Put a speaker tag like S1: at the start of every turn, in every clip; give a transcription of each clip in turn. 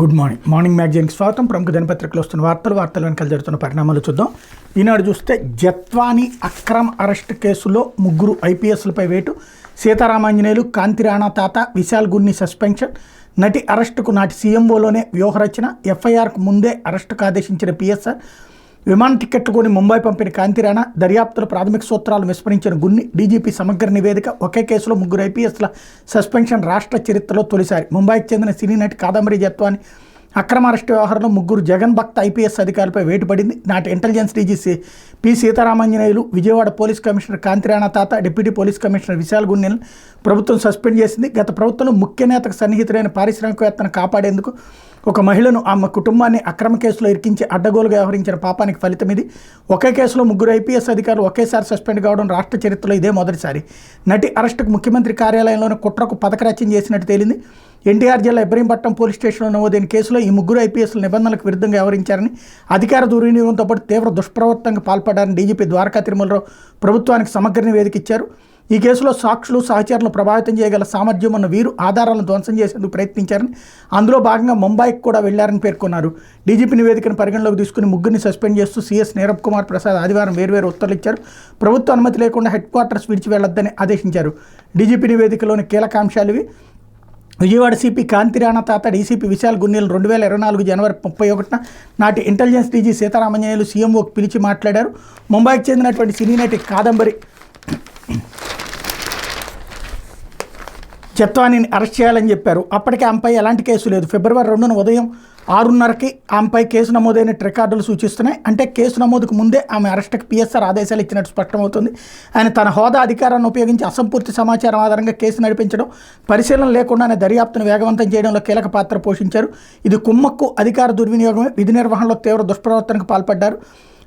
S1: Good morning మ్యాగజైన్కి స్వాగతం. ప్రముఖ దినపత్రికలు వస్తున్న వార్తలు వెనకాల జరుగుతున్న పరిణామాలు చూద్దాం. ఈనాడు చూస్తే జత్వాని అక్రమ అరెస్ట్ కేసులో ముగ్గురు ఐపీఎస్లపై వేటు. సీతారామాంజనేయులు, కాంతి రాణా తాత, విశాల్ గున్ని సస్పెన్షన్. నటి అరెస్టుకు నాటి సీఎంఓలోనే వ్యూహరచన. ఎఫ్ఐఆర్కు ముందే అరెస్టుకు ఆదేశించిన పిఎస్ఆర్. విమాన టికెట్లు కొని ముంబై పంపిన కాంతి రాణా. దర్యాప్తుల ప్రాథమిక సూత్రాలు విస్మరించిన గున్ని. డీజీపీ సమగ్ర నివేదిక. ఒకే కేసులో ముగ్గురు ఐపీఎస్ల సస్పెన్షన్ రాష్ట్ర చరిత్రలో తొలిసారి. ముంబైకి చెందిన సినీ నటి కాదంబరి జత్వాని అక్రమ అరెస్టు వ్యవహారంలో ముగ్గురు జగన్ భక్త ఐపీఎస్ అధికారులపై వేటు పడింది. నాటి intelligence DG P Seetharamanjaneyulu, Vijayawada police commissioner Kanthi Rana Tata, deputy police commissioner Vishal గున్నెలను ప్రభుత్వం సస్పెండ్ చేసింది. గత ప్రభుత్వంలో ముఖ్య నేతకు సన్నిహితులైన పారిశ్రామికవేత్తను కాపాడేందుకు ఒక మహిళను ఆమె కుటుంబాన్ని అక్రమ కేసులో ఇరికించి అడ్డగోలుగా వ్యవహరించిన పాపానికి ఫలితం ఇది. ఒకే కేసులో ముగ్గురు ఐపీఎస్ అధికారులు ఒకేసారి సస్పెండ్ కావడం రాష్ట్ర చరిత్రలో ఇదే మొదటిసారి. నటి అరెస్టుకు ముఖ్యమంత్రి కార్యాలయంలోని కుట్రకు పథకరచన చేసినట్టు తేలింది. ఎన్టీఆర్ జిల్లా ఇబ్రహీంపట్నం పోలీస్ స్టేషన్లో నమోదైన కేసులో ఈ ముగ్గురు ఐపీఎస్ల నిబంధనలకు విరుద్ధంగా వ్యవహరించారని, అధికార దుర్వినియోగంతో పాటు తీవ్ర దుష్ప్రవర్తనకు పాల్పడ్డారని డీజీపీ ద్వారకా తిరుమలరావు ప్రభుత్వానికి సమగ్ర నివేదిక ఇచ్చారు. ఈ కేసులో సాక్షులు, సహచరులను ప్రభావితం చేయగల సామర్థ్యం ఉన్న వీరు ఆధారాలను ధ్వంసం చేసేందుకు ప్రయత్నించారని, అందులో భాగంగా ముంబైకి కూడా వెళ్లారని పేర్కొన్నారు. డీజీపీ నివేదికను పరిగణలోకి తీసుకుని ముగ్గురిని సస్పెండ్ చేస్తూ సీఎస్ నీరబ్ కుమార్ ప్రసాద్ ఆదివారం వేర్వేరు ఉత్తర్వులు ఇచ్చారు. ప్రభుత్వ అనుమతి లేకుండా హెడ్ క్వార్టర్స్ విడిచి వెళ్లొద్దని ఆదేశించారు. డీజీపీ నివేదికలోని కీలకాంశాలు ఇవి. విజయవాడ సిపి కాంతి రాణా తాత, డీసీపీ విశాల్ గున్నెలు 2024 జనవరి 31న నాటి ఇంటెలిజెన్స్ డీజీ సీతారామాంజనేయులు సీఎంఓకి పిలిచి మాట్లాడారు. ముంబైకి చెందినటువంటి సినీ నటి కాదంబరి జత్వానీని అరెస్ట్ చేయాలని చెప్పారు. అప్పటికే ఆమెపై ఎలాంటి కేసు లేదు. ఫిబ్రవరి 2న ఉదయం 6:30కి ఆమెపై కేసు నమోదైన రికార్డులు సూచిస్తున్నాయి. అంటే కేసు నమోదుకు ముందే ఆమె అరెస్టుకు పిఎస్ఆర్ ఆదేశాలు ఇచ్చినట్టు స్పష్టమవుతుంది. ఆయన తన హోదా అధికారాన్ని ఉపయోగించి అసంపూర్తి సమాచారం ఆధారంగా కేసు నడిపించడం, పరిశీలన లేకుండానే దర్యాప్తును వేగవంతం చేయడంలో కీలక పాత్ర పోషించారు. ఇది కుమ్మక్కు, అధికార దుర్వినియోగమే. విధి నిర్వహణలో తీవ్ర దుష్ప్రవర్తనకు పాల్పడ్డారు.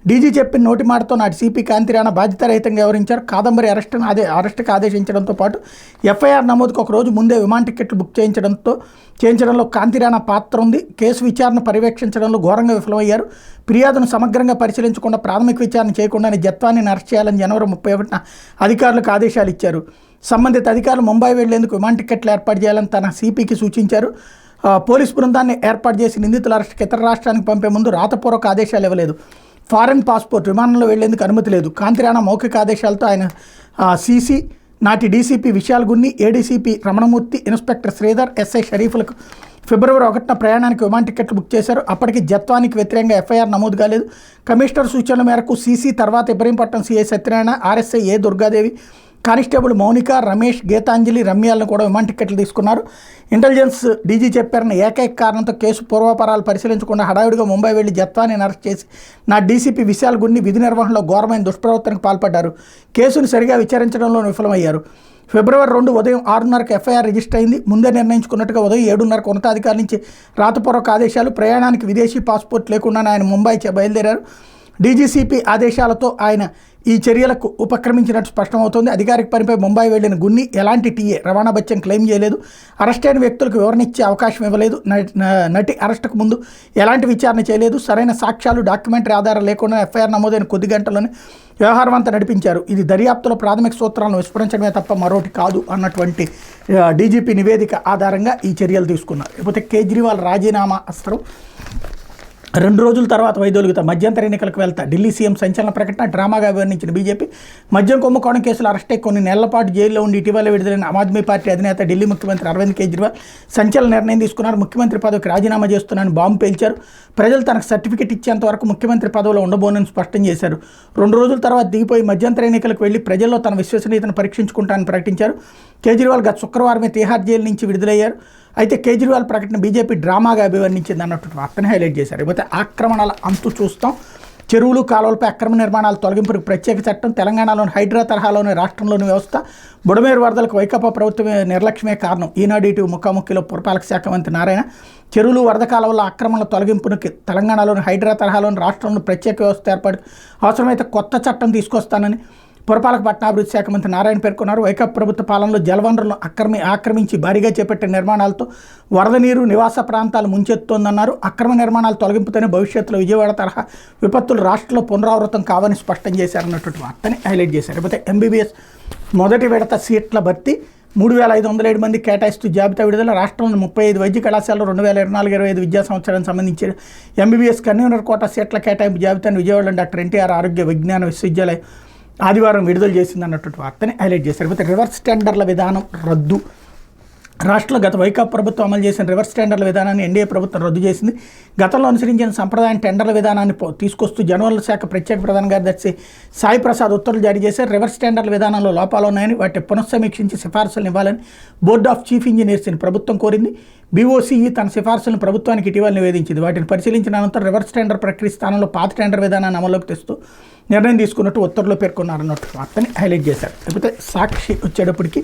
S1: డీజీ చెప్పిన నోటి మాటతో నాటి సిపి కాంతి రాణా బాధ్యతారహితంగా వ్యవహరించారు. కాదంబరి అరెస్టుకు ఆదేశించడంతో పాటు ఎఫ్ఐఆర్ నమోదుకు ఒక రోజు ముందే విమాన టికెట్లు బుక్ చేయించడంలో కాంతి రాణా పాత్ర ఉంది. కేసు విచారణ పర్యవేక్షించడంలో ఘోరంగా విఫలమయ్యారు. ఫిర్యాదును సమగ్రంగా పరిశీలించకుండా, ప్రాథమిక విచారణ చేయకుండానే జత్వానీని అరెస్ట్ చేయాలని జనవరి 31న అధికారులకు ఆదేశాలు ఇచ్చారు. సంబంధిత అధికారులు ముంబై వెళ్లేందుకు విమాన టికెట్లు ఏర్పాటు చేయాలని తన సిపికి సూచించారు. పోలీస్ బృందాన్ని ఏర్పాటు చేసి నిందితుల అరెస్టుకు ఇతర రాష్ట్రానికి పంపే ముందు రాతపూర్వక ఆదేశాలు ఇవ్వలేదు. ఫారెన్ పాస్పోర్ట్, విమానంలో వెళ్లేందుకు అనుమతి లేదు. కాంతి రాణా మౌఖిక ఆదేశాలతో ఆయన సీసీ, నాటి DCP Vishal Gunni, ADCP Ramanamurthy, inspector Sridhar, SI షరీఫ్లకు ఫిబ్రవరి 1న ప్రయాణానికి విమాన టికెట్లు బుక్ చేశారు. అప్పటికి జత్వానికి వ్యతిరేకంగా ఎఫ్ఐఆర్ నమోదు కాలేదు. కమిషనర్ సూచనల మేరకు సీసీ తర్వాత ఇబ్రహీంపట్నం సీఐ సత్యనారాయణ, ఆర్ఎస్ఐ ఏ దుర్గాదేవి, కానిస్టేబుల్ మౌనిక, రమేష్, గీతాంజలి, రమ్యాలను కూడా విమాన టికెట్లు తీసుకున్నారు. ఇంటెలిజెన్స్ డీజీ చెప్పారన్న ఏకైక కారణంతో కేసు పూర్వాపరాలు పరిశీలించకుండా హడావిడిగా ముంబై వెళ్లి జత్వానీని అరెస్ట్ చేసి నా డీసీపీ విశాల్ గున్ని విధి నిర్వహణలో ఘోరమైన దుష్ప్రవర్తనకు పాల్పడ్డారు. కేసును సరిగా విచారించడంలో విఫలమయ్యారు. ఫిబ్రవరి 2 ఉదయం 6:30కి ఎఫ్ఐఆర్ రిజిస్టర్ అయింది. ముందే నిర్ణయించుకున్నట్టుగా ఉదయం 7:30కు ఉన్నతాధికారుల నుంచి రాతపూర్వక ఆదేశాలు. ప్రయాణానికి విదేశీ పాస్పోర్ట్ లేకుండానే ఆయన ముంబై బయలుదేరారు. డీజీసీపీ ఆదేశాలతో ఆయన ఈ చర్యలకు ఉపక్రమించినట్టు స్పష్టమవుతోంది. అధికారిక పనిపై ముంబై వెళ్లిన గున్ని ఎలాంటి టీఏ, రవాణా బత్యం క్లెయిమ్ చేయలేదు. అరెస్ట్ అయిన వ్యక్తులకు వివరణ ఇచ్చే అవకాశం ఇవ్వలేదు. నటి అరెస్టుకు ముందు ఎలాంటి విచారణ చేయలేదు. సరైన సాక్ష్యాలు, డాక్యుమెంటరీ ఆధారం లేకుండా ఎఫ్ఐఆర్ నమోదైన కొద్ది గంటల్లోనే వ్యవహారం అంతా నడిపించారు. ఇది దర్యాప్తులో ప్రాథమిక సూత్రాలను విస్మరించడమే తప్ప మరొకటి కాదు అన్నటువంటి డీజీపీ నివేదిక ఆధారంగా ఈ చర్యలు తీసుకున్నారు. లేకపోతే కేజ్రీవాల్ రాజీనామా అస్త్రం 2 రోజుల తర్వాత వైదొలుగుతా. మధ్యంతర ఎన్నికలకు వెళ్తా. ఢిల్లీ సీఎం సంచలన ప్రకటన. డ్రామాగా వివరించిన బీజేపీ. మద్యం కుంభకోణం కేసులో అరెస్ట్ అయి కొన్ని నెలల పాటు జైల్లో ఉండి ఇటీవల విడుదలైన ఆమ్ ఆద్మీ పార్టీ అధినేత ఢిల్లీ ముఖ్యమంత్రి అరవింద్ కేజ్రీవాల్ సంచలన నిర్ణయం తీసుకున్నారు. ముఖ్యమంత్రి పదవికి రాజీనామా చేస్తున్నానని బాంబు పేల్చారు. ప్రజలు తనకు సర్టిఫికెట్ ఇచ్చేంత వరకు ముఖ్యమంత్రి పదవిలో ఉండబోనని స్పష్టం చేశారు. 2 రోజుల తర్వాత దిగిపోయి మధ్యంతర ఎన్నికలకు వెళ్లి ప్రజల్లో తన విశ్వసనీయతను పరీక్షించుకుంటానని ప్రకటించారు. కేజ్రీవాల్ గత శుక్రవారమే తిహార్ జైలు నుంచి విడుదలయ్యారు. అయితే కేజ్రీవాల్ ప్రకటన బీజేపీ డ్రామాగా అభివర్ణించింది అన్నట్టు వార్తను హైలైట్ చేశారు. లేకపోతే ఆక్రమణల అంతు చూస్తాం. చెరువులు, కాలువలపై అక్రమ నిర్మాణాల తొలగింపులకు ప్రత్యేక చట్టం. తెలంగాణలోని హైడ్రా తరహాలోని రాష్ట్రంలోని వ్యవస్థ. బుడమేరు వరదలకు వైకాపా ప్రభుత్వమే నిర్లక్ష్యమే కారణం. ఈనాడు ఇటు ముఖాముఖిలో పురపాలక శాఖ మంత్రి నారాయణ. చెరువులు, వరద కాలువల ఆక్రమణల తొలగింపునికి తెలంగాణలోని హైడ్రా తరహాలోని రాష్ట్రంలో ప్రత్యేక వ్యవస్థ ఏర్పాటు, అవసరమైతే కొత్త చట్టం తీసుకొస్తానని పురపాలక పట్టణాభివృద్ధి శాఖ మంత్రి నారాయణ పేర్కొన్నారు. వైకాపా ప్రభుత్వ పాలనలో జలవనరులను ఆక్రమించి భారీగా చేపట్టిన నిర్మాణాలతో వరద నీరు నివాస ప్రాంతాలు ముంచెత్తుతోందన్నారు. అక్రమ నిర్మాణాలు తొలగింపుతోనే భవిష్యత్తులో విజయవాడ తరహా విపత్తులు రాష్ట్రంలో పునరావృతం కావని స్పష్టం చేశారన్నటువంటి వార్తని హైలైట్ చేశారు. లేకపోతే ఎంబీబీఎస్ మొదటి విడత సీట్ల భర్తీ 3507 మంది కేటాయిస్తూ జాబితా విడుదల. రాష్ట్రంలోని 35 వైద్య కళాశాలలో 2024-25 విద్యా సంవత్సరానికి సంబంధించి ఎంబీబీఎస్ కన్వీనర్ కోటా సీట్ల కేటాయింపు జాబితాను విజయవాడలో డాక్టర్ ఎన్టీఆర్ ఆరోగ్య విజ్ఞాన విశ్వవిద్యాలయం ఆదివారం విడుదల చేసింది అన్నటువంటి వార్తని హైలైట్ చేశారు. అయితే రివర్స్ టెండర్ల విధానం రద్దు. రాష్ట్రంలో గత వైకాపా ప్రభుత్వం అమలు చేసిన రివర్స్ టెండర్ల విధానాన్ని ఎన్డీఏ ప్రభుత్వం రద్దు చేసింది. గతంలో అనుసరించిన సంప్రదాయం టెండర్ల విధానాన్ని తీసుకొస్తూ జనవరుల శాఖ ప్రత్యేక ప్రధాన కార్యదర్శి సాయి ప్రసాద్ ఉత్తర్వులు జారీ చేశారు. రివర్స్ టెండర్ల విధానంలో లోపాలు ఉన్నాయని, వాటిని పునఃసమీక్షించి సిఫార్సులను ఇవ్వాలని బోర్డ్ ఆఫ్ చీఫ్ ఇంజనీర్స్ని ప్రభుత్వం కోరింది. బీఓసీఈ తన సిఫార్సులను ప్రభుత్వానికి ఇటీవల నివేదించింది. వాటిని పరిశీలించిన అనంతరం రివర్స్ టెండర్ ప్రక్రియ స్థానంలో పాత టెండర్ విధానాన్ని అమల్లోకి తెస్తూ నిర్ణయం తీసుకున్నట్టు ఉత్తర్వులో పేర్కొన్నారన్నట్టు వార్తని హైలైట్ చేశారు. లేకపోతే సాక్షి వచ్చేటప్పటికి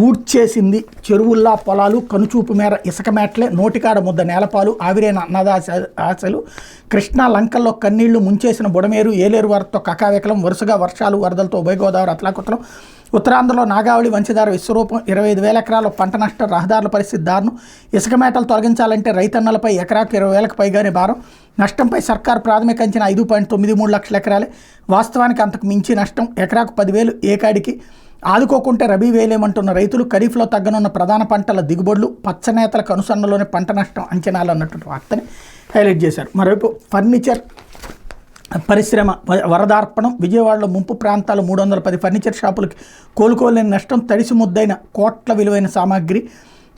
S1: ఊడ్చేసింది చెరువుల్లా పొలాలు, కనుచూపు మేర ఇసుక మేటలే, నోటికాడ ముద్ద నేలపాలు, ఆవిరైన ఆశలు, కృష్ణా లంకల్లో కన్నీళ్లు, ముంచేసిన బుడమేరు, ఏలేరు వరదతో కకావికలం, వరుసగా వర్షాలు వరదలతో ఉభయ గోదావరి అతలాకుతలం, ఉత్తరాంధ్రలో నాగావళి వంశధార విశ్వరూపం, 25,000 ఎకరాల్లో పంట నష్టం, రహదారుల పరిస్థితి దారుణం, ఇసుక మేటలు తొలగించాలంటే రైతన్నలపై ఎకరాకు 20,000కు పైగానే భారం, నష్టంపై సర్కారు ప్రాథమిక అంచనా 5.93 లక్షల ఎకరాలే, వాస్తవానికి అంతకు మించి నష్టం, ఎకరాకు 10,000 ఏకాడికి, ఆదుకోకుంటే రబీ వేయలేమంటున్న రైతులు, ఖరీఫ్లో తగ్గనున్న ప్రధాన పంటల దిగుబడులు, పచ్చనేతలకు అనుసరణలోనే పంట నష్టం అంచనాలు అన్నటువంటి వార్తని హైలైట్ చేశారు. మరోవైపు ఫర్నిచర్ పరిశ్రమ వరదార్పణం, విజయవాడలో ముంపు ప్రాంతాలు 310 ఫర్నిచర్ షాపులకి కోలుకోలేని నష్టం, తడిసి ముద్దైన కోట్ల విలువైన సామాగ్రి,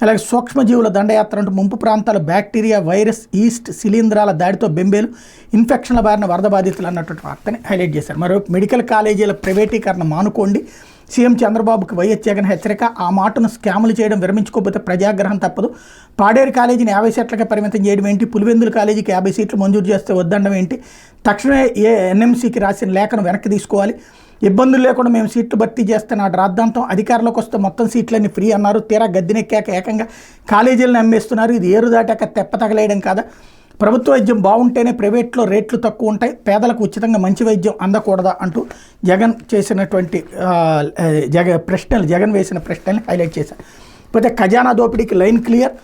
S1: అలాగే సూక్ష్మజీవుల దండయాత్ర అంటూ ముంపు ప్రాంతాలు బ్యాక్టీరియా, వైరస్, ఈస్ట్, శిలీంధ్రాల దాడితో బెంబేలు, ఇన్ఫెక్షన్ల బారిన వరద బాధితులు అన్నటువంటి వార్తని హైలైట్ చేశారు. మరోవైపు మెడికల్ కాలేజీల ప్రైవేటీకరణ మానుకోండి, సీఎం చంద్రబాబుకి వైఎస్ జగన్ హెచ్చరిక, ఆ మాటను స్కాములు చేయడం విరమించుకోకపోతే ప్రజాగ్రహం తప్పదు, పాడేరు కాలేజీని 50 సీట్లకే పరిమితం చేయడం ఏంటి, పులివెందుల కాలేజీకి 50 సీట్లు మంజూరు చేస్తే వద్దండం ఏంటి, తక్షణమే ఎన్ఎంసీకి రాసిన లేఖను వెనక్కి తీసుకోవాలి, ఇబ్బందులు లేకుండా మేము సీట్లు భర్తీ చేస్తున్న రాద్ధాంతం, అధికారంలోకి వస్తే మొత్తం సీట్లన్నీ ఫ్రీ అన్నారు, తీరా గద్దెనెక్కాక ఏకంగా కాలేజీలను అమ్మేస్తున్నారు, ఇది ఏరు దాటాక తెప్ప తగలేయడం కాదా, ప్రభుత్వ వైద్యం బాగుంటేనే ప్రైవేట్లో రేట్లు తక్కువ ఉంటాయి, పేదలకు ఉచితంగా మంచి వైద్యం అందకూడదా అంటూ జగన్ చేసినటువంటి జగన్ వేసిన ప్రశ్నల్ని హైలైట్ చేశారు. పోతే ఖజానా దోపిడీకి లైన్ క్లియర్,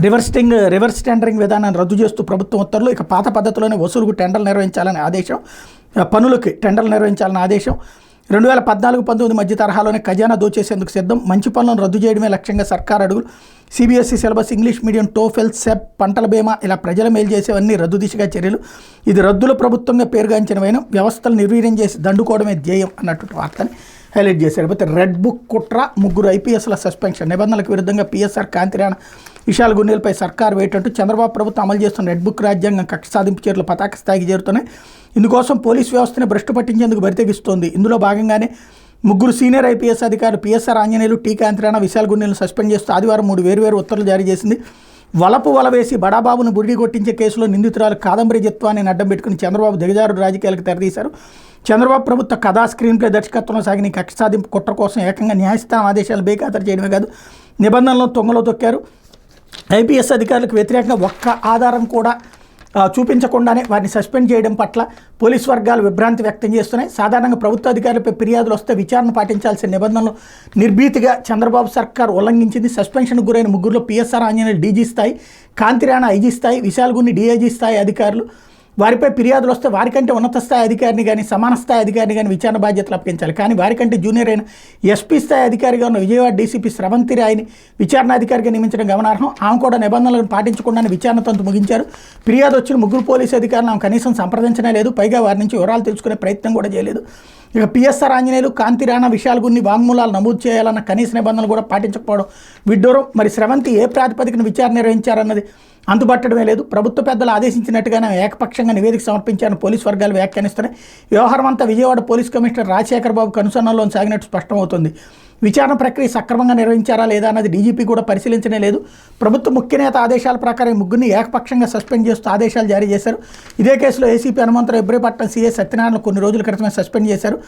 S1: రివర్స్ టెండరింగ్ విధానాన్ని రద్దు చేస్తూ ప్రభుత్వం ఉత్తర్వులు, ఇక పాత పద్ధతిలోనే వసూలుకు టెండర్లు నిర్వహించాలని ఆదేశం, పనులకి టెండర్లు నిర్వహించాలని ఆదేశం, 2014-19 మధ్య తరహాలోనే ఖజానా దోచేసేందుకు సిద్ధం, మంచి పనులను రద్దు చేయడమే లక్ష్యంగా సర్కార్ అడుగులు, CBSE syllabus, English medium, TOEFL, SEB, పంటల బీమా, ఇలా ప్రజల మేలు చేసేవన్నీ రద్దు దిశగా చర్యలు, ఇది రద్దుల ప్రభుత్వంగా పేరుగాంచిన వ్యవస్థలు నిర్వీర్యం చేసి దండుకోవడమే ధ్యేయం అన్నటువంటి వార్తని హైలైట్ చేశారు. అయితే రెడ్ బుక్ కుట్ర, 3 ఐపీఎస్ల సస్పెన్షన్, నిబంధనలకు విరుద్ధంగా పిఎస్ఆర్ కాంతిరాణ విశాల్ గున్నేలపై సర్కారు వేటంటూ చంద్రబాబు ప్రభుత్వం అమలు చేస్తున్న రెడ్ బుక్ రాజ్యాంగం కక్ష సాధింపు చర్యలు పతాక స్థాయికి చేరుతున్నాయి. ఇందుకోసం పోలీస్ వ్యవస్థని భ్రష్టు పట్టించేందుకు బరితెగిస్తోంది. ఇందులో భాగంగానే 3 సీనియర్ ఐపీఎస్ అధికారులు పిఎస్ఆర్ ఆంజనేయులు, టీ కాంతిరాణ, విశాల్ గున్నేలను సస్పెండ్ చేస్తూ ఆదివారం 3 వేర్వేరు ఉత్తర్వులు జారీ చేసింది. వల వేసి బడాబాబును బురిడి కొట్టించే కేసులో నిందితురాలు కాదంబరి జత్వాన్ని అడ్డం పెట్టుకుని చంద్రబాబు దిగజారుడు రాజకీయాలకు తెరదీశారు. చంద్రబాబు ప్రభుత్వ కథా స్క్రీన్ ప్లే దర్శకత్వంలో సాగిన కక్ష సాధింపు కుట్ర కోసం ఏకంగా న్యాయస్థానం ఆదేశాలు బేఖాతరు చేయడమే కాదు, నిబంధనలను తొంగలో తొక్కారు. ఐపీఎస్ అధికారులకు వ్యతిరేకంగా ఒక్క ఆధారం కూడా చూపించకుండానే వారిని సస్పెండ్ చేయడం పట్ల పోలీస్ వర్గాలు విభ్రాంతి వ్యక్తం చేస్తున్నాయి. సాధారణంగా ప్రభుత్వ అధికారులపై ఫిర్యాదులు వస్తే విచారణ పాటించాల్సిన నిబంధనలు నిర్భీతిగా చంద్రబాబు సర్కార్ ఉల్లంఘించింది. సస్పెన్షన్కు గురైన 3లో పిఎస్ఆర్ ఆంజనేయులు డీజీ స్థాయి, కాంతిరాణ ఐజీ స్థాయి, విశాల్ గున్ని డీఐజీ స్థాయి అధికారులు. వారిపై ఫిర్యాదులు వస్తే వారికంటే ఉన్నత స్థాయి అధికారిని కానీ సమాన స్థాయి అధికారిని కానీ విచారణ బాధ్యతలు అప్పగించాలి. కానీ వారికంటే జూనియర్ అయిన ఎస్పీ స్థాయి అధికారిగా ఉన్న విజయవాడ డీసీపీ స్రవంతి రాయ్ని విచారణ అధికారిగా నియమించడం గమనార్హం. ఆమె కూడా నిబంధనలను పాటించకుండానే విచారణ తంతు ముగించారు. ఫిర్యాదు వచ్చిన 3 పోలీసు అధికారులు ఆమె కనీసం సంప్రదించనే లేదు, పైగా వారి నుంచి వివరాలు తెలుసుకునే ప్రయత్నం కూడా చేయలేదు. ఇక పిఎస్ఆర్ ఆంజనేయులు, కాంతిరాణ, విశాల్ గున్ని వాంగ్మూలాలు నమోదు చేయాలన్న కనీస నిబంధనలు కూడా పాటించకపోవడం విడ్డూరం. మరి స్రవంతి ఏ ప్రాతిపదికన విచారణ నిర్వహించారన్నది అందుబట్టడమే లేదు. ప్రభుత్వ పెద్దలు ఆదేశించినట్టుగానే ఏకపక్షంగా నివేదిక సమర్పించారని పోలీసు వర్గాలు వ్యాఖ్యానిస్తున్నాయి. వ్యవహారం అంతా విజయవాడ పోలీస్ కమిషనర్ రాజశేఖర్ బాబుకు అనుసరణలో సాగినట్టు స్పష్టమవుతుంది. విచారణ ప్రక్రియ సక్రమంగా నిర్వహించారా లేదా అన్నది డీజీపీ కూడా పరిశీలించనే లేదు. ప్రభుత్వ ముఖ్య నేత ఆదేశాల ప్రకారం 3 ఏకపక్షంగా సస్పెండ్ చేస్తూ ఆదేశాలు జారీ చేశారు. ఇదే కేసులో ఏసీపీ హనుమంతరావు, ఇబ్రహీపట్నం సీఏ సత్యనారాయణ కొన్ని రోజుల క్రితమే సస్పెండ్ చేశారు.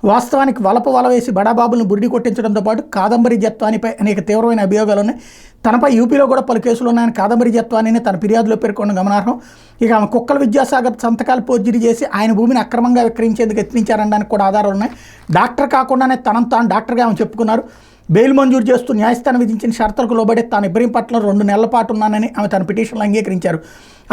S1: వాస్తవానికి వల వేసి బడాబాబులను బురిడి కొట్టించడంతో పాటు కాదంబరి జత్వానిపై అనేక తీవ్రమైన అభియోగాలు ఉన్నాయి. తనపై యూపీలో కూడా పలు కేసులు ఉన్నాయని కాదంబరి జత్వానిని తన ఫిర్యాదులో పేర్కొనడం గమనార్హం. ఇక ఆమె కుక్కల విద్యాసాగర్ సంతకాలు పోర్జరీ చేసి ఆయన భూమిని అక్రమంగా విక్రయించేందుకు యత్నించారనడానికి కూడా ఆధారాలు ఉన్నాయి. డాక్టర్ కాకుండానే తనను తాను డాక్టర్గా ఆమె చెప్పుకున్నారు. బెయిల్ మంజూరు చేస్తూ న్యాయస్థానం విధించిన షరతులకు లోబడి తాను ఇబ్రహీంపట్నంలో 2 నెలల పాటు ఉన్నానని ఆమె తన పిటిషన్లో అంగీకరించారు.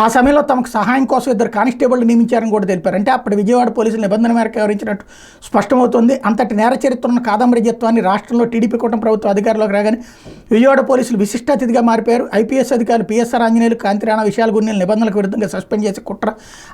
S1: ఆ సమయంలో తమకు సహాయం కోసం 2 కానిస్టేబుళ్లు నియమించారని కూడా తెలిపారు. అంటే అప్పుడు విజయవాడ పోలీసులు నిబంధన మేరకు వ్యవహరించినట్టు స్పష్టమవుతోంది. అంతటి నేర చరిత్ర ఉన్న కాదంబరి జత్వాన్ని రాష్ట్రంలో టీడీపీ కూటమి ప్రభుత్వం అధికారంలోకి రాగానే విజయవాడ పోలీసులు విశిష్ట అతిథిగా మారిపోయారు. ఐపీఎస్ అధికారులు పిఎస్ఆర్ ఆంజనేయులు, కాంతి రాణా విశాల్ గున్నెల నిబంధనలకు విరుద్ధంగా సస్పెండ్ చేసి కుట్ర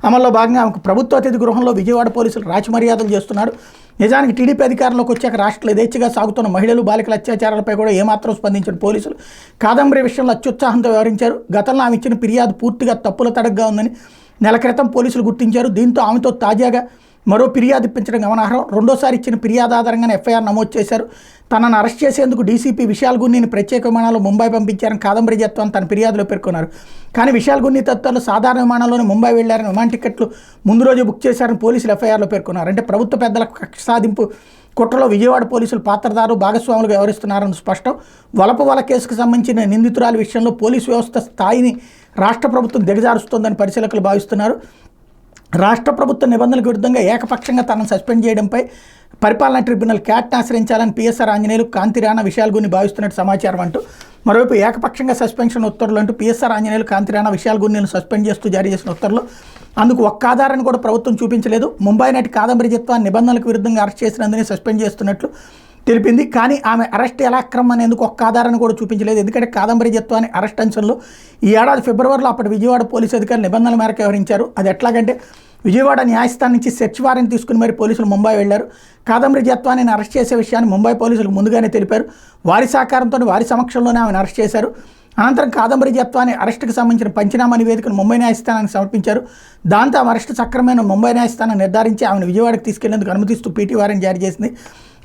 S1: అమల్లో భాగంగా ఆమెకు ప్రభుత్వ అతిథి గృహంలో విజయవాడ పోలీసులు రాచి మర్యాదలు చేస్తున్నారు. నిజానికి టీడీపీ అధికారంలోకి వచ్చాక రాష్ట్రంలో యథేచ్ఛగా సాగుతున్న మహిళలు, బాలికల అత్యాచారాలపై కూడా ఏమాత్రం స్పందించిన పోలీసులు కాదంబరి విషయంలో అత్యుత్సాహంతో వ్యవహరించారు. గతంలో ఆమె ఇచ్చిన ఫిర్యాదు పూర్తిగా తప్పుల తడగ్గా ఉందని నెల క్రితం పోలీసులు గుర్తించారు. దీంతో ఆమెతో తాజాగా మరో ఫిర్యాదు ఇప్పించడం గమనార్హం. రెండోసారి ఇచ్చిన ఫిర్యాదు ఆధారంగానే ఎఫ్ఐఆర్ నమోదు చేశారు. తనను అరెస్ట్ చేసేందుకు డీసీపీ విశాల్ గున్నీని ప్రత్యేక విమానాల్లో ముంబై పంపించారని కాదంబరి జత్వాన్ని తన ఫిర్యాదులో పేర్కొన్నారు. కానీ విశాల్ గున్నీ తత్వాలు సాధారణ విమానంలోనే ముంబై వెళ్లారని, విమాన టికెట్లు ముందు రోజు బుక్ చేశారని పోలీసులు ఎఫ్ఐఆర్లో పేర్కొన్నారు. అంటే ప్రభుత్వ పెద్దలకు కక్ష సాధింపు కుట్రలో విజయవాడ పోలీసులు పాత్రదారు, భాగస్వాములుగా వ్యవహరిస్తున్నారని స్పష్టం. వల కేసుకు సంబంధించిన నిందితురాలి విషయంలో పోలీసు వ్యవస్థ స్థాయిని రాష్ట్ర ప్రభుత్వం దిగజారుస్తోందని పరిశీలకులు భావిస్తున్నారు. రాష్ట్ర ప్రభుత్వ నిబంధనలకు విరుద్ధంగా ఏకపక్షంగా తనను సస్పెండ్ చేయడంపై పరిపాలనా ట్రిబ్యునల్ క్యాట్ను ఆశ్రయించాలని పిఎస్ఆర్ ఆంజనేయులు, కాంతి రాణా విశాల్ గున్ని భావిస్తున్నట్టు సమాచారం అంటూ మరోవైపు ఏకపక్షంగా సస్పెన్షన్ ఉత్తర్వులు అంటూ పిఎస్ఆర్ ఆంజనేయులు, కాంతి రాణా విశాల్ గున్నీలను సస్పెండ్ చేస్తూ జారీ చేసిన ఉత్తర్వులు అందుకు ఒక్క ఆధారాన్ని కూడా ప్రభుత్వం చూపించలేదు. ముంబై నటి కాదంబరి జత్వాన్ని నిబంధనలకు విరుద్ధంగా అరెస్ట్ చేసినందునే సస్పెండ్ చేస్తున్నట్లు తెలిపింది. కానీ ఆమె అరెస్ట్ ఎలా అక్రమం అనేందుకు ఒక్క ఆధారాన్ని కూడా చూపించలేదు. ఎందుకంటే కాదంబరి జత్వాన్ని అరెస్ట్ అంశంలో ఈ ఏడాది ఫిబ్రవరిలో అప్పటి విజయవాడ పోలీసు అధికారులు నిబంధనల మేరకు వ్యవహరించారు. అది ఎట్లాగంటే విజయవాడ న్యాయస్థానం నుంచి సెర్చ్ వారెంట్ తీసుకుని మరి పోలీసులు ముంబై వెళ్లారు. కాదంబరి జత్వాన్ని అరెస్ట్ చేసే విషయాన్ని ముంబై పోలీసులకు ముందుగానే తెలిపారు. వారి సహకారంతో వారి సమక్షంలోనే ఆమెను అరెస్ట్ చేశారు. అనంతరం కాదంబరి జత్వాన్ని అరెస్టుకు సంబంధించిన పంచనామా నివేదికను ముంబై న్యాయస్థానానికి సమర్పించారు. దాంతో ఆమె అరెస్టు సక్రమైన ముంబై న్యాయస్థానం నిర్ధారించి ఆమెను విజయవాడకు తీసుకెళ్లేందుకు అనుమతిస్తూ పీటీ వారెంట్ జారీ చేసింది.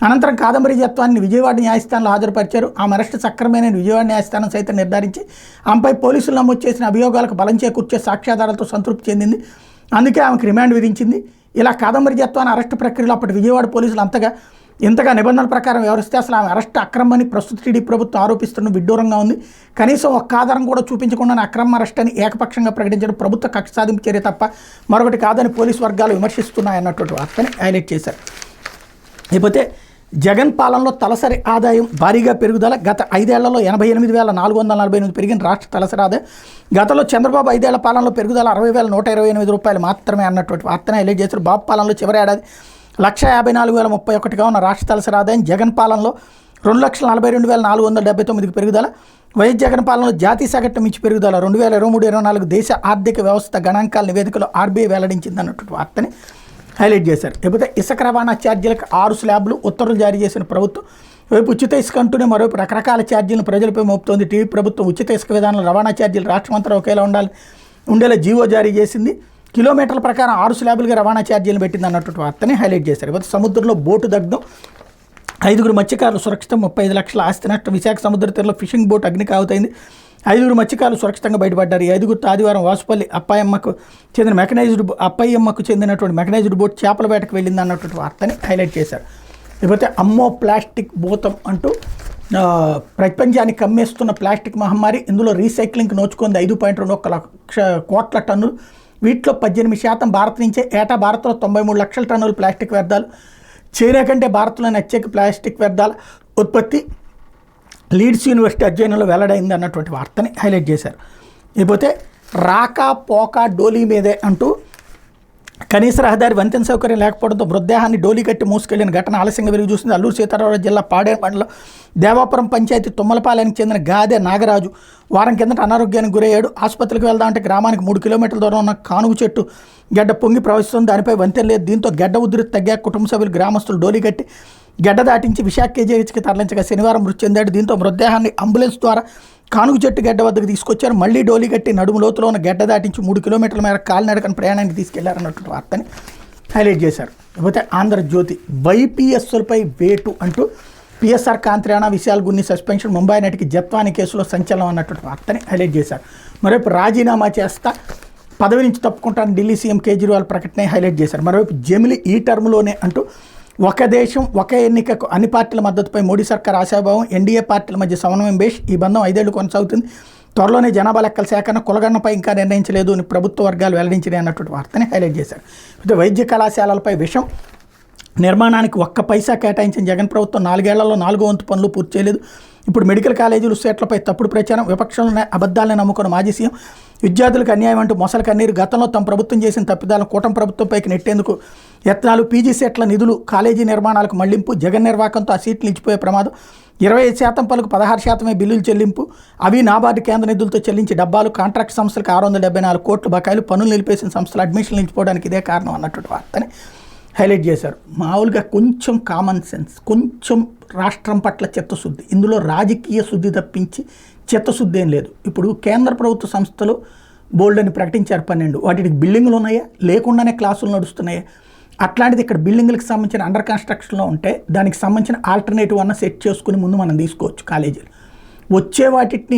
S1: అనంతరం కాదంబరి జత్వాన్ని విజయవాడ న్యాయస్థానంలో హాజరుపరిచారు. ఆమె అరెస్టు సక్రమైన విజయవాడ న్యాయస్థానం సైతం నిర్ధారించి ఆమెపై పోలీసులు నమోదు చేసిన అభియోగాలకు బలం చేకూర్చే సాక్ష్యాధారాలతో సంతృప్తి చెందింది. అందుకే ఆమెకు రిమాండ్ విధించింది. ఇలా కాదంబరి జత్వాన్ని అరెస్టు ప్రక్రియలో అప్పటి విజయవాడ పోలీసులు ఇంతగా నిబంధనల ప్రకారం వ్యవహరిస్తే అసలు ఆమె అరెస్ట్ అక్రమని ప్రస్తుత టీడీపీ ప్రభుత్వం ఆరోపిస్తున్న విడ్డూరంగా ఉంది. కనీసం ఒక్క ఆధారం కూడా చూపించకుండా అక్రమ అరెస్ట్ అని ఏకపక్షంగా ప్రకటించడం ప్రభుత్వ కక్ష సాధింపు చర్య తప్ప మరొకటి కాదని పోలీసు వర్గాలు విమర్శిస్తున్నాయన్నటువంటి వార్తని హైలైట్ చేశారు. ఇకపోతే జగన్ పాలనలో తలసరి ఆదాయం భారీగా పెరుగుదల. గత 5 ఏళ్లలో 88,448 పెరిగిన రాష్ట్ర తలసరి ఆదాయం. గతంలో చంద్రబాబు 5 ఏళ్ల పాలనలో పెరుగుదల 60,128 రూపాయలు మాత్రమే అన్నటువంటి వార్తను హైలైట్ చేశారు. బాబు పాలనలో చివరి ఏడాది 1,54,031గా ఉన్న రాష్ట్ర తలసరి ఆదాయం జగన్ పాలనలో 2,42,479 పెరుగుదల. వైఎస్ జగన్ పాలనలో జాతీయ సగటును మించి పెరుగుదల 2023-24 దేశ ఆర్థిక వ్యవస్థ గణాంకాల నివేదికలో ఆర్బీఐ వెల్లడించింది అన్నటువంటి వార్తని హైలైట్ చేశారు. లేకపోతే ఇసుక రవాణా ఛార్జీలకు 6 స్లాబ్లు ఉత్తర్వులు జారీ చేసిన ప్రభుత్వం. వైపు ఉచిత ఇసుక అంటూనే మరోవైపు రకరకాల ఛార్జీలను ప్రజలపై మోపుతోంది టీడీపీ ప్రభుత్వం. ఉచిత ఇసుక విధానంలో రవాణా ఛార్జీలు రాష్ట్రమంతా ఒకేలా ఉండేలా జీవో జారీ చేసింది. కిలోమీటర్ల ప్రకారం 6 స్లాబులుగా రవాణా ఛార్జీలు పెట్టింది అన్నటువంటి వార్తని హైలైట్ చేశారు. లేకపోతే సముద్రంలో బోటు దగ్ధం, 5 మత్స్యకారులు సురక్షితం, 35 లక్షల ఆస్తి నష్టం. విశాఖ సముద్ర తీరంలో ఫిషింగ్ బోట్ అగ్నికావుతైంది. 5 మత్స్యకారులు సురక్షితంగా బయటపడ్డారు. ఈ 5 ఆదివారం వాసుపల్లి అప్పయ్యమ్మకు చెందినటువంటి మెకనైజ్డ్ బోట్ చేపల వేటకు వెళ్ళింది అన్నటువంటి వార్తని హైలైట్ చేశారు. లేకపోతే అమ్మో ప్లాస్టిక్ భూతం అంటూ ప్రపంచాన్ని కమ్మేస్తున్న ప్లాస్టిక్ మహమ్మారి. ఇందులో రీసైక్లింగ్కి నోచుకుంది 5.21 లక్ష కోట్ల టన్నులు. వీటిలో 18% భారత్ నుంచే. ఏటా భారత్లో 93 లక్షల టన్నులు ప్లాస్టిక్ వ్యర్థాలు. చైనా కంటే భారత్లోని అత్యధిక ప్లాస్టిక్ వ్యర్థాల ఉత్పత్తి లీడ్స్ యూనివర్సిటీ అధ్యయనంలో వెల్లడైంది అన్నటువంటి వార్తని హైలైట్ చేశారు. ఇకపోతే రాకా పోకా డోలీ మీదే అంటూ కనీస రహదారి వంతెన సౌకర్యం లేకపోవడంతో మృతదేహాన్ని డోలీ కట్టి మోసుకెళ్లిన ఘటన ఆలస్యంగా వెలుగు చూసింది. అల్లూరు సీతారామరాజు జిల్లా పాడేరు మండలం దేవాపురం పంచాయతీ తుమ్మలపాలెనికి చెందిన గాదె నాగరాజు వారం కిందట అనారోగ్యానికి గురయ్యాడు. ఆసుపత్రికి వెళ్దామంటే గ్రామానికి 3 కిలోమీటర్ల దూరం ఉన్న కానుగు చెట్టు గడ్డ పొంగి ప్రవహిస్తుంది. దానిపై వంతెన లేదు. దీంతో గడ్డ ఉధృతి తగ్గాక కుటుంబ సభ్యులు గ్రామస్తులు డోలీ కట్టి గడ్డ దాటించి విశాఖ కేజీహెచ్కి తరలించగా శనివారం మృతి చెందాడు. దీంతో మృతదేహాన్ని అంబులెన్స్ ద్వారా కానుగు చెట్టు గడ్డ వద్దకు తీసుకొచ్చారు. మళ్లీ డోలీ కట్టి నడుము లోతులో ఉన్న గడ్డ దాటించి 3 కిలోమీటర్ల మేర కాలినడకన ప్రయాణానికి తీసుకెళ్లారన్నటువంటి వార్తని హైలైట్ చేశారు. లేకపోతే ఆంధ్రజ్యోతి వైపీఎస్లపై వేటు అంటూ పిఎస్ఆర్ కాంతి రాణా విశాల్ గున్ని సస్పెన్షన్, ముంబై నటికి జత్వాని కేసులో సంచలనం అన్నటువంటి వార్తని హైలైట్ చేశారు. మరోవైపు రాజీనామా చేస్తా పదవి నుంచి తప్పుకుంటారని ఢిల్లీ సీఎం కేజ్రీవాల్ ప్రకటన హైలైట్ చేశారు. మరోవైపు జమిలి ఈ టర్మ్లోనే అంటూ ఒక దేశం ఒక ఎన్నికకు అన్ని పార్టీల మద్దతుపై మోడీ సర్కార్ ఆశాభావం. ఎన్డీఏ పార్టీల మధ్య సమన్వయం బేష్. ఈ బంధం 5 ఏళ్లు కొనసాగుతుంది. త్వరలోనే జనాభా లెక్కల సేకరణ కులగణనపై ఇంకా నిర్ణయించలేదు అని ప్రభుత్వ వర్గాలు వెల్లడించినాయి అన్నటువంటి వార్తని హైలైట్ చేశారు. అయితే వైద్య కళాశాలలపై విషం. నిర్మాణానికి ఒక్క పైసా కేటాయించిన జగన్ ప్రభుత్వం 4 ఏళ్లలో 4వ వంతు పనులు పూర్తి చేయలేదు. ఇప్పుడు మెడికల్ కాలేజీలు సీట్లపై తప్పుడు ప్రచారం, విపక్షంలో అబద్ధాలను నమ్ముకున్న మాజీ సీఎం, విద్యార్థులకు అన్యాయం అంటూ మొసలు కన్నీరు, గతంలో తమ ప్రభుత్వం చేసిన తప్పిదాలను కూటమి ప్రభుత్వంపైకి నెట్టేందుకు యత్నాలు, పీజీ సీట్ల నిధులు కాలేజీ నిర్మాణాలకు మళ్లింపు, జగన్ నిర్వాకంతో ఆ సీట్లు నిలిచిపోయే ప్రమాదం, 25% పలుకు 16% బిల్లులు చెల్లింపు, అవి నాబార్డు కేంద్ర నిధులతో చెల్లించి డబ్బాలు, కాంట్రాక్ట్ సంస్థలకు 674 కోట్ల బకాయిలు, పనులు నిలిపేసిన సంస్థలు అడ్మిషన్లు నిలిచిపోవడానికి ఇదే కారణం అన్నటువంటి వార్తని హైలైట్ చేశారు. మామూలుగా కొంచెం కామన్ సెన్స్, కొంచెం రాష్ట్రం పట్ల చిత్తశుద్ధి, ఇందులో రాజకీయ శుద్ధి తప్పించి చిత్తశుద్ధి ఏం లేదు. ఇప్పుడు కేంద్ర ప్రభుత్వ సంస్థలు బోల్డ్ అని ప్రకటించారు 12, వాటికి బిల్డింగులు ఉన్నాయా, లేకుండానే క్లాసులు నడుస్తున్నాయా? అట్లాంటిది ఇక్కడ బిల్డింగులకు సంబంధించిన అండర్ కన్స్ట్రక్షన్లో ఉంటే దానికి సంబంధించిన ఆల్టర్నేటివ్ అన్న సెట్ చేసుకుని ముందు మనం తీసుకోవచ్చు. కాలేజీలు వచ్చే వాటిని,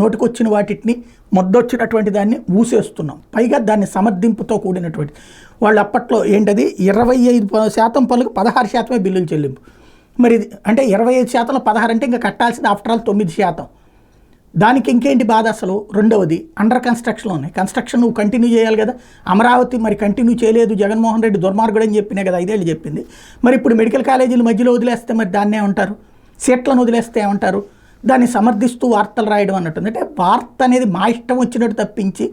S1: నోటికొచ్చిన వాటిని, మొద్దొచ్చినటువంటి దాన్ని ఊసేస్తున్నాం. పైగా దాన్ని సమర్థింపుతో కూడినటువంటి వాళ్ళు అప్పట్లో ఏంటది 25% పనులకు 16% బిల్లులు చెల్లింపు. మరి ఇది అంటే 25%లో 16 అంటే ఇంకా కట్టాల్సింది ఆఫ్టర్ ఆల్ 9%. దానికి ఇంకేంటి బాధ అసలు? రెండవది అండర్ కన్స్ట్రక్షన్లో ఉన్నాయి. కన్స్ట్రక్షన్ నువ్వు కంటిన్యూ చేయాలి కదా. అమరావతి మరి కంటిన్యూ చేయలేదు, జగన్మోహన్ రెడ్డి దుర్మార్గుడు అని చెప్పినే కదా 5 ఏళ్ళు చెప్పింది. మరి ఇప్పుడు మెడికల్ కాలేజీలు మధ్యలో వదిలేస్తే మరి దాన్నే ఉంటారు, సీట్లను వదిలేస్తే ఏమంటారు? దాన్ని సమర్థిస్తూ వార్తలు రాయడం అన్నట్టుంది. అంటే వార్త అనేది మా ఇష్టం వచ్చినట్టు తప్పించి,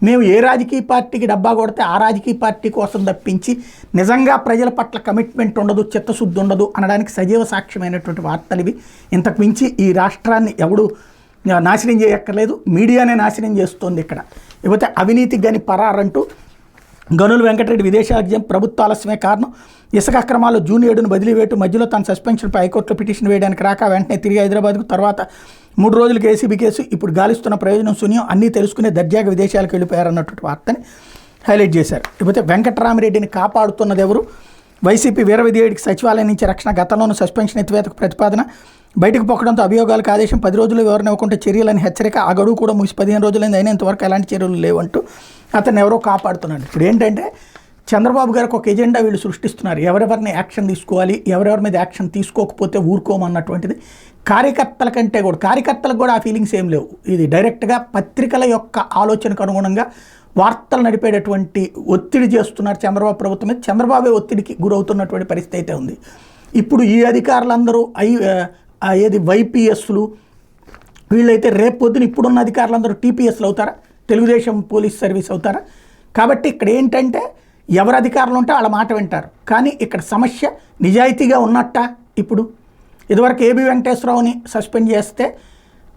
S1: మేము ఏ రాజకీయ పార్టీకి డబ్బా కొడితే ఆ రాజకీయ పార్టీ కోసం తప్పించి నిజంగా ప్రజల పట్ల కమిట్మెంట్ ఉండదు, చిత్తశుద్ధి ఉండదు అనడానికి సజీవ సాక్ష్యమైనటువంటి వార్తలు ఇవి. ఇంతకు మించి ఈ రాష్ట్రాన్ని ఎవడు నాశనం చేయక్కర్లేదు, మీడియానే నాశనం చేస్తోంది. ఇక్కడ ఇకపోతే అవినీతికి కానీ పరారంటూ గనుల వెంకటరెడ్డి విదేశాలకు ప్రభుత్వ ఆలస్యమే కారణం, ఇసుక అక్రమాల్లో జూన్ 7న బదిలీ వేటు, మధ్యలో తన సస్పెన్షన్పై హైకోర్టులో పిటిషన్ వేయడానికి రాక వెంటనే తిరిగి హైదరాబాద్కు, తర్వాత 3 రోజులకు ఏసీబీ కేసు, ఇప్పుడు గాలిస్తున్న ప్రయోజనం శూన్యం, అన్నీ తెలుసుకునే దర్జాగా విదేశాలకు వెళ్ళిపోయారన్నటువంటి వార్తని హైలైట్ చేశారు. ఇకపోతే వెంకటరామిరెడ్డిని కాపాడుతున్నది ఎవరు? వైసీపీ వీర విధేయుడికి సచివాలయం నుంచి రక్షణ, గతంలోనూ సస్పెన్షన్ ఎత్తివేతకు ప్రతిపాదన, బయటకు పొక్కడంతో అభియోగాలకు ఆదేశం, 10 రోజులు వివరణ ఇవ్వకుంటే చర్యలని హెచ్చరిక, ఆ గడువు కూడా ముగిసి 15 రోజులైంది, అయినంతవరకు ఎలాంటి చర్యలు లేవంటూ అతను ఎవరో కాపాడుతున్నాడు. ఇప్పుడు ఏంటంటే చంద్రబాబు గారికి ఒక ఎజెండా వీళ్ళు సృష్టిస్తున్నారు, ఎవరెవరిని యాక్షన్ తీసుకోవాలి, ఎవరెవరి మీద యాక్షన్ తీసుకోకపోతే ఊరుకోమన్నటువంటిది. కార్యకర్తల కంటే కూడా, కార్యకర్తలకు కూడా ఆ ఫీలింగ్స్ ఏం లేవు. ఇది డైరెక్ట్గా పత్రికల యొక్క ఆలోచనకు అనుగుణంగా వార్తలు నడిపేటటువంటి ఒత్తిడి చేస్తున్నారు చంద్రబాబు ప్రభుత్వం మీద. చంద్రబాబే ఒత్తిడికి గురవుతున్నటువంటి పరిస్థితి అయితే ఉంది. ఇప్పుడు ఈ అధికారులందరూ ఏది వైపీఎస్లు వీళ్ళైతే రేపు పొద్దున ఇప్పుడున్న అధికారులందరూ టీపీఎస్లు అవుతారా, తెలుగుదేశం పోలీస్ సర్వీస్ అవుతారా? కాబట్టి ఇక్కడ ఏంటంటే ఎవరు అధికారులు ఉంటే వాళ్ళ మాట వింటారు. కానీ ఇక్కడ సమస్య నిజాయితీగా ఉన్నట్ట. ఇప్పుడు ఇదివరకు ఏబి వెంకటేశ్వరరావుని సస్పెండ్ చేస్తే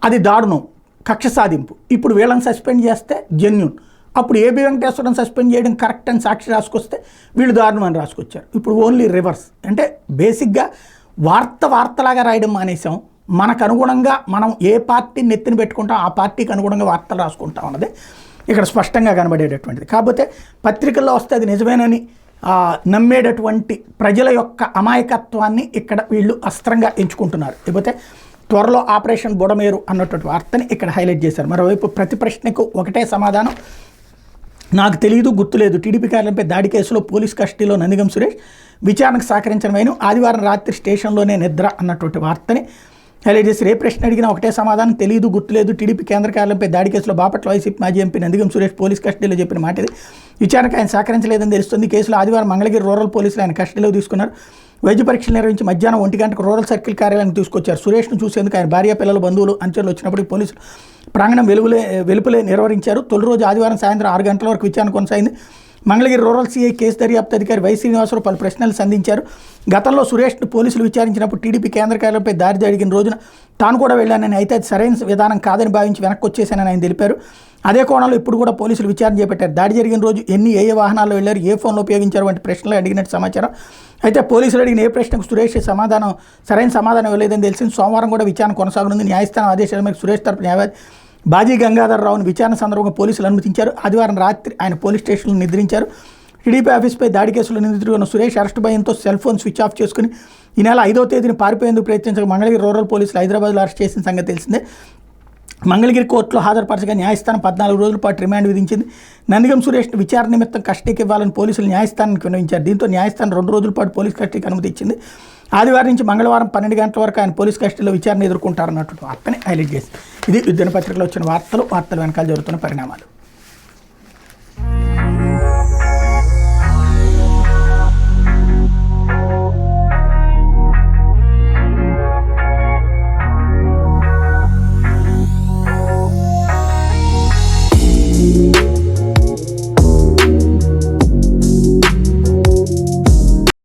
S1: అది దారుణం, కక్ష సాధింపు. ఇప్పుడు వీళ్ళని సస్పెండ్ చేస్తే జెన్యూన్. అప్పుడు ఏబి వెంకటేశ్వరం సస్పెండ్ చేయడం కరెక్ట్ అని సాక్షి రాసుకొస్తే వీళ్ళు దారుణం అని రాసుకొచ్చారు. ఇప్పుడు ఓన్లీ రివర్స్. అంటే బేసిక్గా వార్తలాగా రాయడం మానేసాం. మనకు అనుగుణంగా మనం ఏ పార్టీని నెత్తిన పెట్టుకుంటాం ఆ పార్టీకి అనుగుణంగా వార్తలు రాసుకుంటాం అన్నది ఇక్కడ స్పష్టంగా కనబడేటటువంటిది. కాకపోతే పత్రికల్లో వస్తే అది నిజమేనని నమ్మేటటువంటి ప్రజల యొక్క అమాయకత్వాన్ని ఇక్కడ వీళ్ళు అస్త్రంగా ఎంచుకుంటున్నారు. లేకపోతే త్వరలో ఆపరేషన్ బుడమేరు అన్నటువంటి వార్తని ఇక్కడ హైలైట్ చేశారు. మరోవైపు ప్రతి ప్రశ్నకు ఒకటే సమాధానం, నాకు తెలియదు, గుర్తులేదు. టీడీపీ కార్యాలయంపై దాడి కేసులో పోలీస్ కస్టడీలో నందిగం సురేష్, విచారణకు సహకరించడమైన ఆదివారం రాత్రి స్టేషన్లోనే నిద్ర అన్నటువంటి వార్తని హైలైట్ చేసి, ఏ ప్రశ్న అడిగినా ఒకటే సమాధానం, తెలియదు, గుర్తులేదు. టీడీపీ కేంద్ర కార్యాలయంపై దాడి కేసులో బాపట్ల వైసీపీ మాజీ ఎంపీ నందిగం సురేష్ పోలీస్ కస్టడీలో చెప్పిన మాట ఇది. విచారణకు ఆయన సహకరించలేదని తెలుస్తుంది. కేసులో ఆదివారం మంగళగిరి రూరల్ పోలీసులు ఆయన కస్టడీలో తీసుకున్నారు. వైద్య పరీక్షలు నిర్వహించి మధ్యాహ్నం 1 గంటకు రూరల్ సర్కిల్ కార్యాలయానికి తీసుకొచ్చారు. సురేష్ను చూసేందుకు ఆయన భార్య, పిల్లలు, బంధువులు, అంచెలు వచ్చినప్పటికీ పోలీసులు ప్రాంగణం వెలుపులే నిర్వహించారు. తొలి రోజు ఆదివారం సాయంత్రం 6 గంటల వరకు విచారణ కొనసాగింది. మంగళగిరి రూరల్ సీఐ కేసు దర్యాప్తు అధికారి వై శ్రీనివాసరావు పలు ప్రశ్నలు సంధించారు. గతంలో సురేష్ను పోలీసులు విచారించినప్పుడు టీడీపీ కేంద్ర కార్యాలయంపై దాడి జరిగిన రోజున తాను కూడా వెళ్ళానని, అయితే అది సరైన విధానం కాదని భావించి వెనక్కి వచ్చేసానని ఆయన తెలిపారు. అదే కోణంలో ఇప్పుడు కూడా పోలీసులు విచారణ చేపట్టారు. దాడి జరిగిన రోజు ఏ వాహనాల్లో వెళ్ళారు, ఏ ఫోన్లు ఉపయోగించారు వంటి ప్రశ్నలు అడిగినట్టు సమాచారం. అయితే పోలీసులు అడిగిన ఏ ప్రశ్నకు సురేష్ సరైన సమాధానం ఇవ్వలేదని తెలిసింది. సోమవారం కూడా విచారణ కొనసాగనుంది. న్యాయస్థానం ఆదేశాల మేరకు సురేష్ తరపు న్యాయవాది బాజీ గంగాధర్ రావుని విచారణ సందర్భంగా పోలీసులు అనుమతించారు. ఆదివారం రాత్రి ఆయన పోలీస్ స్టేషన్లో నిద్రించారు. టీడీపీ ఆఫీస్పై దాడి కేసులో నిందితుడు ఉన్న సురేష్ అరెస్ట్ భయంతో సెల్ ఫోన్ స్విచ్ ఆఫ్ చేసుకుని ఈ నెల 5వ తేదీని పారిపోయేందుకు ప్రయత్నించగా మంగళగిరి రూరల్ పోలీసులు హైదరాబాద్లో అరెస్ట్ చేసిన సంగతి తెలిసిందే. మంగళగిరి కోర్టులో హాజరుపరచగా న్యాయస్థానం 14 రోజుల పాటు రిమాండ్ విధించింది. నందిగం సురేష్ను విచారణ నిమిత్తం కస్టడీకి ఇవ్వాలని పోలీసులు న్యాయస్థానానికి విన్నవించారు. దీంతో న్యాయస్థానం 2 రోజుల పాటు పోలీస్ కస్టడీకి అనుమతి ఇచ్చింది. ఆదివారం నుంచి మంగళవారం 12 గంటల వరకు ఆయన పోలీస్ కస్టడీలో విచారణ ఎదుర్కొంటారన్నట్టు వార్తని హైలైట్ చేసి, ఇది దినపత్రికలో వచ్చిన వార్తలు వెనకాల జరుగుతున్న పరిణామాలు.